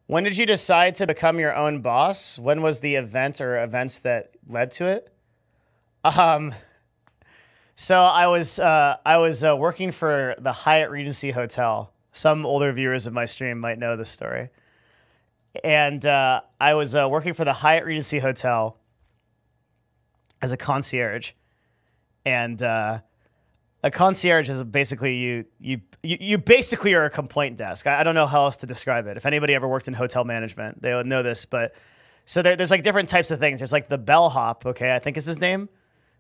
When did you decide to become your own boss? When was the event or events that led to it? Um, so I was working for the Hyatt Regency Hotel. Some older viewers of my stream might know this story. And I was working for the Hyatt Regency Hotel as a concierge. And a concierge is basically you basically are a complaint desk. I don't know how else to describe it. If anybody ever worked in hotel management, they would know this. But so there's like different types of things. There's like the bellhop, okay, I think is his name.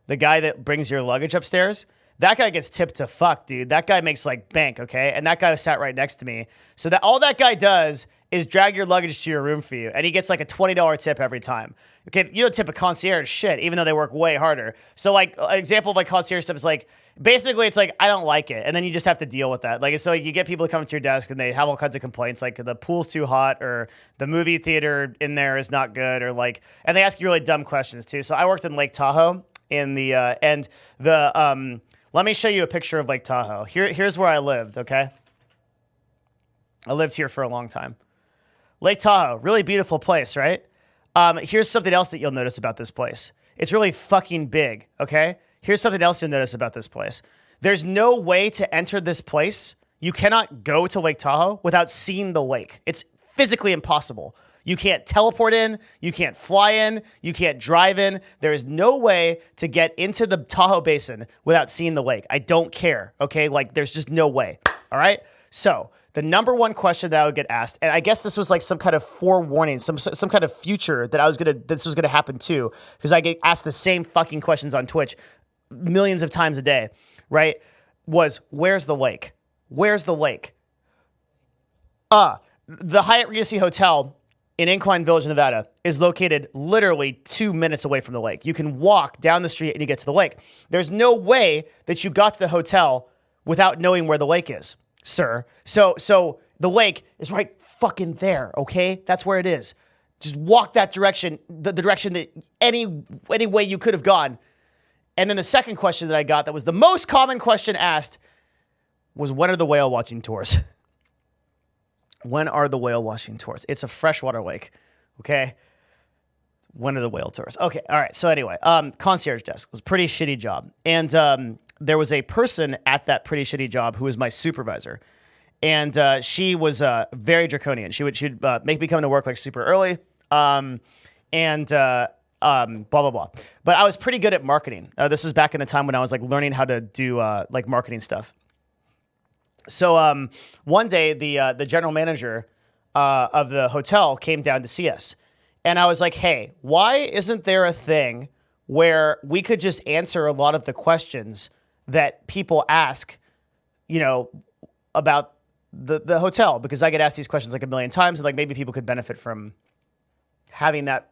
The guy that brings your luggage upstairs. That guy gets tipped to fuck, dude. That guy makes like bank, okay? And that guy sat right next to me. So that all that guy does is drag your luggage to your room for you. And he gets like a $20 tip every time. Okay, you don't tip a concierge shit, even though they work way harder. So like an example of like concierge stuff is like, basically it's like, I don't like it. And then you just have to deal with that. Like, so you get people to come to your desk and they have all kinds of complaints, like the pool's too hot or the movie theater in there is not good or like, and they ask you really dumb questions too. So I worked in Lake Tahoe in the, let me show you a picture of Lake Tahoe. Here's where I lived, okay? I lived here for a long time. Lake Tahoe, really beautiful place, right? Here's something else that you'll notice about this place. It's really fucking big, okay? Here's something else you'll notice about this place. There's no way to enter this place. You cannot go to Lake Tahoe without seeing the lake. It's physically impossible. You can't teleport in, you can't fly in, you can't drive in. There is no way to get into the Tahoe Basin without seeing the lake. I don't care, okay? Like, there's just no way, all right? So, the number one question that I would get asked, and I guess this was like some kind of forewarning, some kind of future that this was gonna happen too, because I get asked the same fucking questions on Twitch millions of times a day, right? Was, where's the lake? Where's the lake? The Hyatt Regency Hotel in Incline Village, Nevada, is located literally 2 minutes away from the lake. You can walk down the street and you get to the lake. There's no way that you got to the hotel without knowing where the lake is, sir. So the lake is right fucking there, okay? That's where it is. Just walk that direction, the direction that any way you could have gone. And then the second question that I got that was the most common question asked was, when are the whale watching tours? When are the whale watching tours? It's a freshwater lake, okay? When are the whale tours? Okay, all right. So anyway, concierge desk was a pretty shitty job. And there was a person at that pretty shitty job who was my supervisor. And she was very draconian. She'd make me come to work like super early blah, blah, blah. But I was pretty good at marketing. This is back in the time when I was like learning how to do like marketing stuff. So one day, the general manager of the hotel came down to see us. And I was like, hey, why isn't there a thing where we could just answer a lot of the questions that people ask, you know, about the hotel? Because I get asked these questions like a million times, and like maybe people could benefit from having that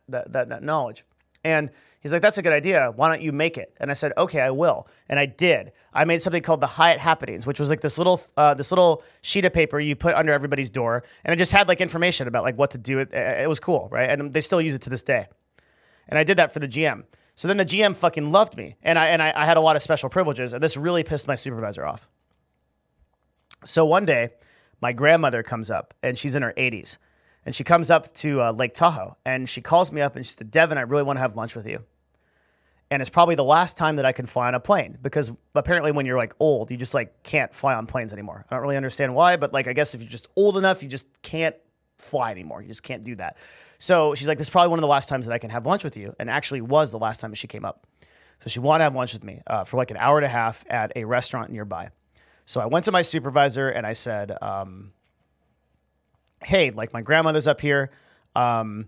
knowledge. And he's like, that's a good idea. Why don't you make it? And I said, okay, I will. And I did. I made something called the Hyatt Happenings, which was like this little sheet of paper you put under everybody's door. And it just had like information about like what to do. It was cool, right? And they still use it to this day. And I did that for the GM. So then the GM fucking loved me. And I had a lot of special privileges. And this really pissed my supervisor off. So one day, my grandmother comes up, and she's in her 80s. And she comes up to Lake Tahoe, and she calls me up, and she said, Devin, I really want to have lunch with you. And it's probably the last time that I can fly on a plane, because apparently when you're like old, you just like can't fly on planes anymore. I don't really understand why, but like I guess if you're just old enough, you just can't fly anymore. You just can't do that. So she's like, this is probably one of the last times that I can have lunch with you, and actually was the last time that she came up. So she wanted to have lunch with me for like an hour and a half at a restaurant nearby. So I went to my supervisor and I said, hey, like my grandmother's up here. I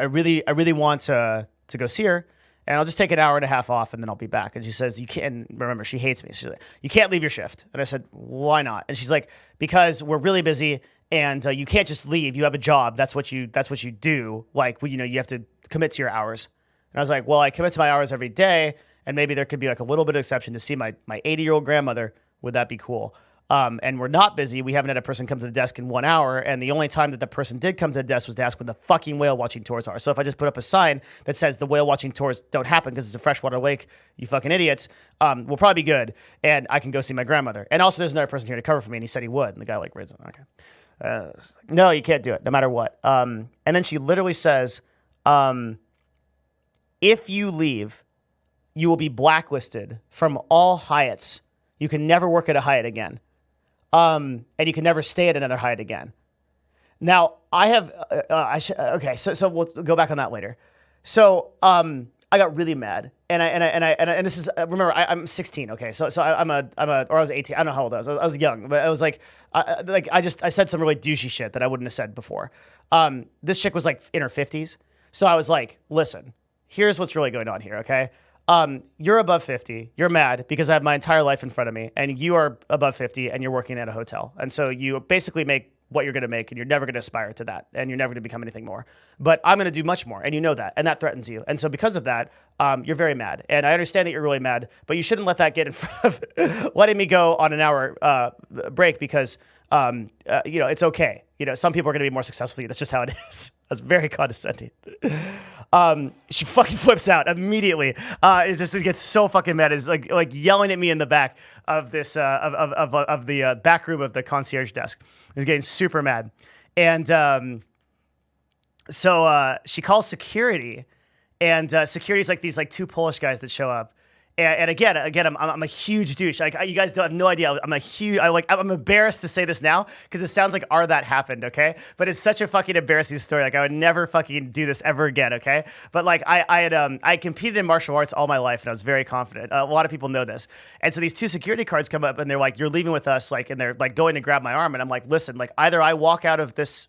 really want to go see her, and I'll just take an hour and a half off and then I'll be back. And she says, you can't, and remember, she hates me. She's like, you can't leave your shift. And I said, why not? And she's like, because we're really busy and you can't just leave. You have a job. That's what you do. Like, you know, you have to commit to your hours. And I was like, well, I commit to my hours every day, and maybe there could be like a little bit of exception to see my 80-year-old grandmother. Would that be cool? And we're not busy. We haven't had a person come to the desk in 1 hour. And the only time that the person did come to the desk was to ask when the fucking whale watching tours are. So if I just put up a sign that says the whale watching tours don't happen because it's a freshwater lake, you fucking idiots, we'll probably be good. And I can go see my grandmother. And also there's another person here to cover for me. And he said he would. And the guy like raised it. Okay. No, you can't do it, no matter what. And then she literally says, if you leave, you will be blacklisted from all Hyatts. You can never work at a Hyatt again. And you can never stay at another Hyatt again. Now, I have, okay, so we'll go back on that later. So, I got really mad, and this is, remember, I'm 16, okay, so or I was 18, I don't know how old I was. I was young, but I was like, I said some really douchey shit that I wouldn't have said before. This chick was like in her 50s, so I was like, listen, here's what's really going on here, okay? You're above 50, you're mad because I have my entire life in front of me, and you are above 50, and you're working at a hotel, and so you basically make what you're going to make, and you're never going to aspire to that, and you're never going to become anything more. But I'm going to do much more, and you know that, and that threatens you. And so because of that, you're very mad. And I understand that you're really mad, but you shouldn't let that get in front of letting me go on an hour break because, it's okay. Some people are going to be more successful than you. That's just how it is. That's very condescending. She fucking flips out immediately. It gets so fucking mad. It's like yelling at me in the back of this of the back room of the concierge desk. He's getting super mad, and so she calls security, and security's like these two Polish guys that show up. And again, I'm a huge douche. Like you guys don't have no idea. I'm embarrassed to say this now because it sounds like that happened, okay? But it's such a fucking embarrassing story. Like I would never fucking do this ever again, okay? But like I competed in martial arts all my life and I was very confident. A lot of people know this. And so these two security guards come up and they're like, "You're leaving with us," and they're like going to grab my arm, and I'm like, "Listen, either I walk out of this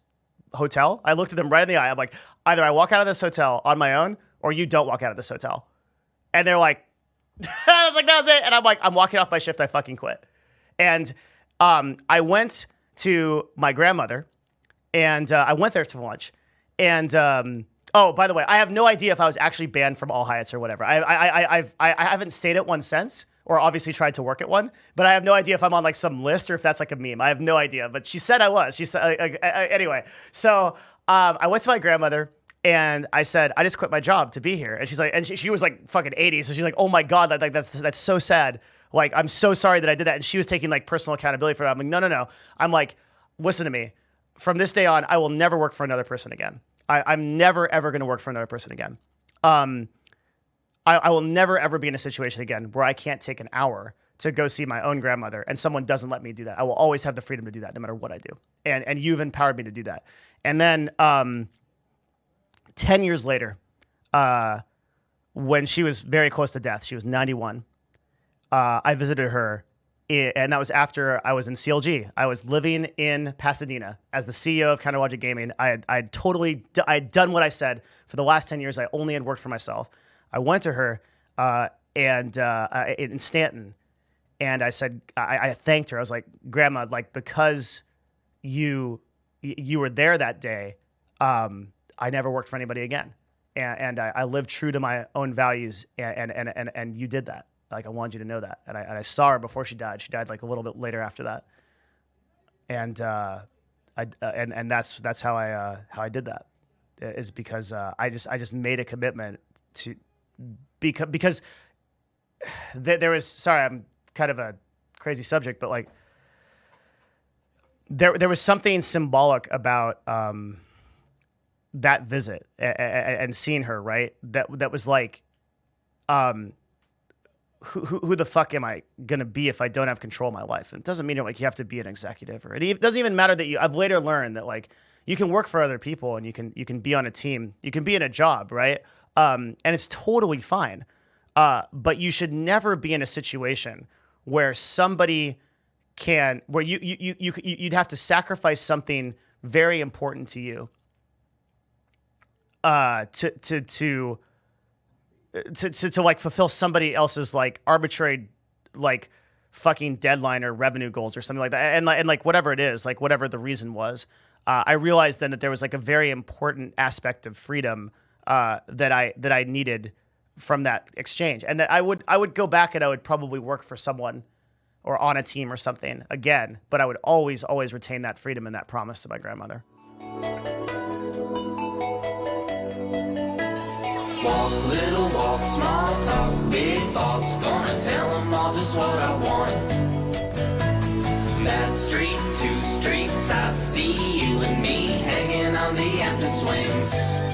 hotel." I looked at them right in the eye. I'm like, "Either I walk out of this hotel on my own, or you don't walk out of this hotel." And they're like. I was like, that was it. And I'm like, I'm walking off my shift. I fucking quit. And I went to my grandmother, and I went there for lunch. And oh, by the way, I have no idea if I was actually banned from all Hyatts or whatever. I haven't stayed at one since, or obviously tried to work at one. But I have no idea if I'm on some list or if that's a meme. I have no idea. But she said I was. She said anyway. So I went to my grandmother. And I said, I just quit my job to be here. And she's like, and she was fucking 80. So she's like, oh my God, that's so sad. Like, I'm so sorry that I did that. And she was taking personal accountability for it. I'm like, no. I'm like, listen to me. From this day on, I will never work for another person again. I'm never, ever going to work for another person again. I will never, ever be in a situation again where I can't take an hour to go see my own grandmother and someone doesn't let me do that. I will always have the freedom to do that no matter what I do. And you've empowered me to do that. And then, 10 years later, when she was very close to death, she was 91, I visited her, and that was after I was in CLG. I was living in Pasadena as the CEO of Counter Logic Gaming. I had done what I said. For the last 10 years, I only had worked for myself. I went to her in Stanton, and I said, I thanked her. I was like, Grandma, because you were there that day, I never worked for anybody again. And I lived true to my own values, and you did that. I wanted you to know that. And I saw her before she died. She died a little bit later after that. And that's how I did that, is because I just made a commitment to because there was, sorry, I'm kind of a crazy subject, but there was something symbolic about that visit and seeing her, right? That was who the fuck am I gonna be if I don't have control of my life? And it doesn't mean you have to be an executive, or it doesn't even matter that I've later learned that you can work for other people and you can be on a team, you can be in a job, right? And it's totally fine. But you should never be in a situation where somebody where you'd have to sacrifice something very important to you to fulfill somebody else's arbitrary fucking deadline or revenue goals or something like that, and whatever it is, whatever the reason was, I realized then that there was a very important aspect of freedom that I needed from that exchange, and that I would go back and I would probably work for someone or on a team or something again, but I would always retain that freedom and that promise to my grandmother. Walk, little walk, small talk, big thoughts. Gonna tell them all just what I want. That street, 2 streets, I see you and me hanging on the empty swings.